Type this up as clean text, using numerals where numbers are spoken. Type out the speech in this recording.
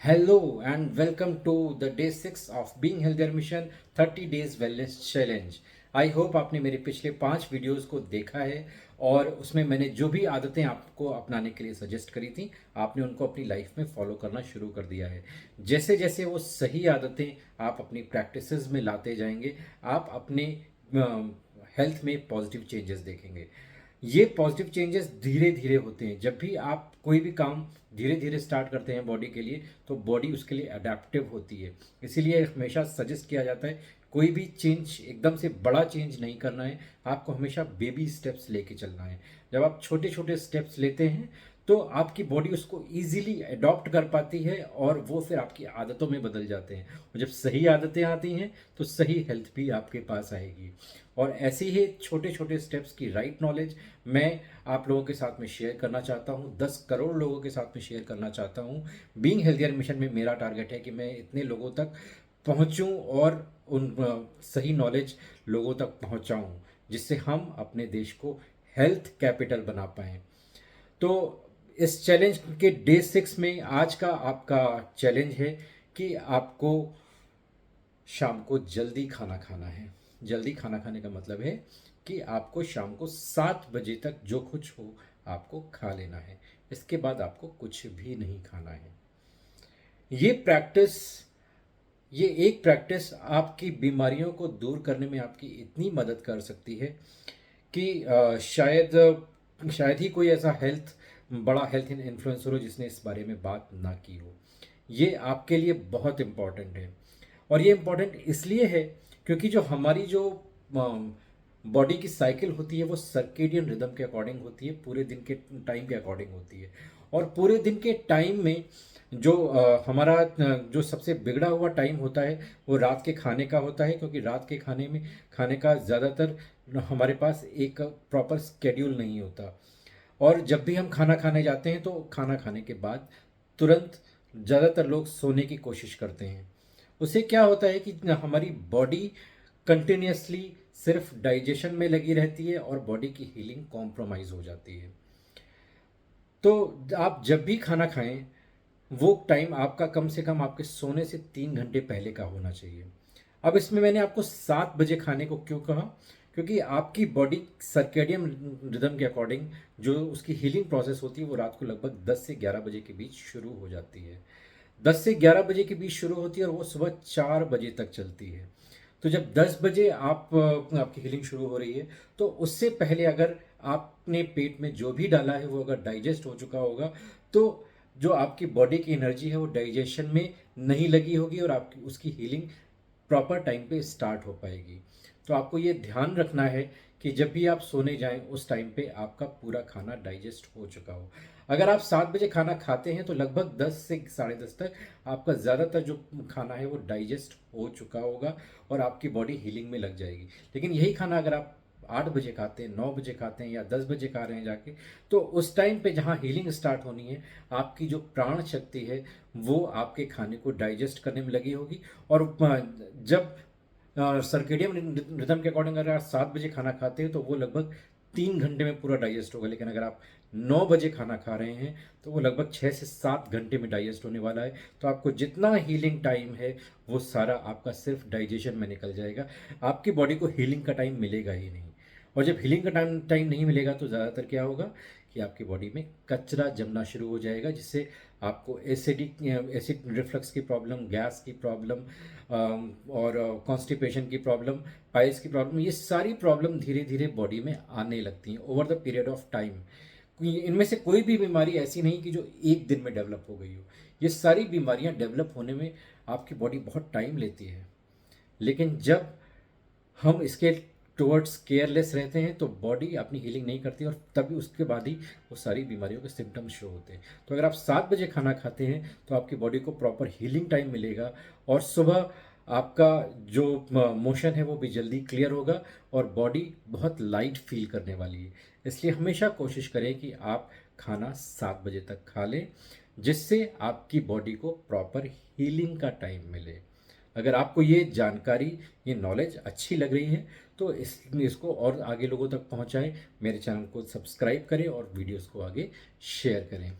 Hello and welcome to the day 6 of Being Healthier Mission 30 Days Wellness Challenge। I hope आपने मेरे पिछले 5 videos को देखा है और उसमें मैंने जो भी आदतें आपको अपनाने के लिए सजेस्ट करी थी आपने उनको अपनी लाइफ में फॉलो करना शुरू कर दिया है। जैसे जैसे वो सही आदतें आप अपनी प्रैक्टिसेस में लाते जाएंगे आप अपने हेल्थ में पॉजिटिव चेंजेस देखेंगे। ये पॉजिटिव चेंजेस धीरे धीरे होते हैं। जब भी आप कोई भी काम धीरे धीरे स्टार्ट करते हैं बॉडी के लिए तो बॉडी उसके लिए अडेप्टिव होती है। इसीलिए हमेशा सजेस्ट किया जाता है कोई भी चेंज एकदम से बड़ा चेंज नहीं करना है, आपको हमेशा बेबी स्टेप्स लेके चलना है। जब आप छोटे छोटे स्टेप्स लेते हैं तो आपकी बॉडी उसको इजीली अडॉप्ट कर पाती है और वो फिर आपकी आदतों में बदल जाते हैं। और जब सही आदतें आती हैं तो सही हेल्थ भी आपके पास आएगी। और ऐसे ही छोटे छोटे स्टेप्स की राइट नॉलेज मैं आप लोगों के साथ में शेयर करना चाहता हूँ, 10 करोड़ लोगों के साथ में शेयर करना चाहता हूँ। बीइंग हेल्थियर मिशन में मेरा टारगेट है कि मैं इतने लोगों तक पहुँचूँ और उन सही नॉलेज लोगों तक पहुँचाऊँ जिससे हम अपने देश को हेल्थ कैपिटल बना पाएँ। तो इस चैलेंज के डे 6 में आज का आपका चैलेंज है कि आपको शाम को जल्दी खाना खाना है। जल्दी खाना खाने का मतलब है कि आपको शाम को 7 बजे तक जो कुछ हो आपको खा लेना है। इसके बाद आपको कुछ भी नहीं खाना है। ये प्रैक्टिस ये एक प्रैक्टिस आपकी बीमारियों को दूर करने में आपकी इतनी मदद कर सकती है कि शायद ही कोई ऐसा बड़ा हेल्थ इन्फ्लुएंसर हो जिसने इस बारे में बात ना की हो। ये आपके लिए बहुत इम्पॉर्टेंट है। और ये इम्पॉर्टेंट इसलिए है क्योंकि जो हमारी जो बॉडी की साइकिल होती है वो सर्केडियन रिदम के अकॉर्डिंग होती है, पूरे दिन के टाइम के अकॉर्डिंग होती है। और पूरे दिन के टाइम में जो हमारा जो सबसे बिगड़ा हुआ टाइम होता है वो रात के खाने का होता है, क्योंकि रात के खाने का ज़्यादातर हमारे पास एक प्रॉपर स्केड्यूल नहीं होता। और जब भी हम खाना खाने जाते हैं तो खाना खाने के बाद तुरंत ज़्यादातर लोग सोने की कोशिश करते हैं। उससे क्या होता है कि हमारी बॉडी कंटिन्यूसली सिर्फ डाइजेशन में लगी रहती है और बॉडी की हीलिंग कॉम्प्रोमाइज़ हो जाती है। तो आप जब भी खाना खाएं वो टाइम आपका कम से कम आपके सोने से 3 घंटे पहले का होना चाहिए। अब इसमें मैंने आपको 7 बजे खाने को क्यों कहा, क्योंकि आपकी बॉडी सर्केडियन रिदम के अकॉर्डिंग जो उसकी हीलिंग प्रोसेस होती है वो रात को लगभग 10 से 11 बजे के बीच शुरू हो जाती है। 10 से 11 बजे के बीच शुरू होती है और वो सुबह 4 बजे तक चलती है। तो जब 10 बजे आपकी हीलिंग शुरू हो रही है तो उससे पहले अगर आपने पेट में जो भी डाला है वो अगर डाइजेस्ट हो चुका होगा तो जो आपकी बॉडी की एनर्जी है वो डाइजेशन में नहीं लगी होगी और आपकी उसकी हीलिंग प्रॉपर टाइम पे स्टार्ट हो पाएगी। तो आपको ये ध्यान रखना है कि जब भी आप सोने जाएं उस टाइम पे आपका पूरा खाना डाइजेस्ट हो चुका हो। अगर आप 7 बजे खाना खाते हैं तो लगभग 10 से 10:30 तक आपका ज़्यादातर जो खाना है वो डाइजेस्ट हो चुका होगा और आपकी बॉडी हीलिंग में लग जाएगी। लेकिन यही खाना अगर आप 8 बजे खाते हैं, 9 बजे खाते हैं या 10 बजे खा रहे हैं जाके, तो उस टाइम पे जहाँ हीलिंग स्टार्ट होनी है आपकी जो प्राण शक्ति है वो आपके खाने को डाइजेस्ट करने में लगी होगी। और जब सर्केडियन रिदम के अकॉर्डिंग अगर आप 7 बजे खाना खाते हैं तो वो लगभग 3 घंटे में पूरा डाइजेस्ट होगा। लेकिन अगर आप 9 बजे खाना खा रहे हैं तो वो लगभग 6 से 7 घंटे में डाइजेस्ट होने वाला है। तो आपको जितना हीलिंग टाइम है वो सारा आपका सिर्फ डाइजेशन में निकल जाएगा। आपकी बॉडी को हीलिंग का टाइम मिलेगा ही नहीं। और जब हीलिंग का टाइम नहीं मिलेगा तो ज़्यादातर क्या होगा कि आपकी बॉडी में कचरा जमना शुरू हो जाएगा, जिससे आपको एसिड रिफ्लक्स की प्रॉब्लम, गैस की प्रॉब्लम और कॉन्स्टिपेशन की प्रॉब्लम, पाइल्स की प्रॉब्लम, ये सारी प्रॉब्लम धीरे धीरे बॉडी में आने लगती हैं over the period of time. इनमें से कोई भी बीमारी ऐसी नहीं कि जो एक दिन में डेवलप हो गई हो। ये सारी बीमारियां डेवलप होने में आपकी बॉडी बहुत टाइम लेती है। लेकिन जब हम इसके टुवर्ड्स केयरलेस रहते हैं तो बॉडी अपनी हीलिंग नहीं करती और तभी उसके बाद ही वो सारी बीमारियों के सिम्टम्स शो होते हैं। तो अगर आप 7 बजे खाना खाते हैं तो आपकी बॉडी को प्रॉपर हीलिंग टाइम मिलेगा और सुबह आपका जो मोशन है वो भी जल्दी क्लियर होगा और बॉडी बहुत लाइट फील करने वाली है। इसलिए हमेशा कोशिश करें कि आप खाना 7 बजे तक खा लें, जिससे आपकी बॉडी को प्रॉपर हीलिंग का टाइम मिले। अगर आपको ये जानकारी, ये नॉलेज अच्छी लग रही है तो इसको और आगे लोगों तक पहुंचाएं। मेरे चैनल को सब्सक्राइब करें और वीडियोस को आगे शेयर करें।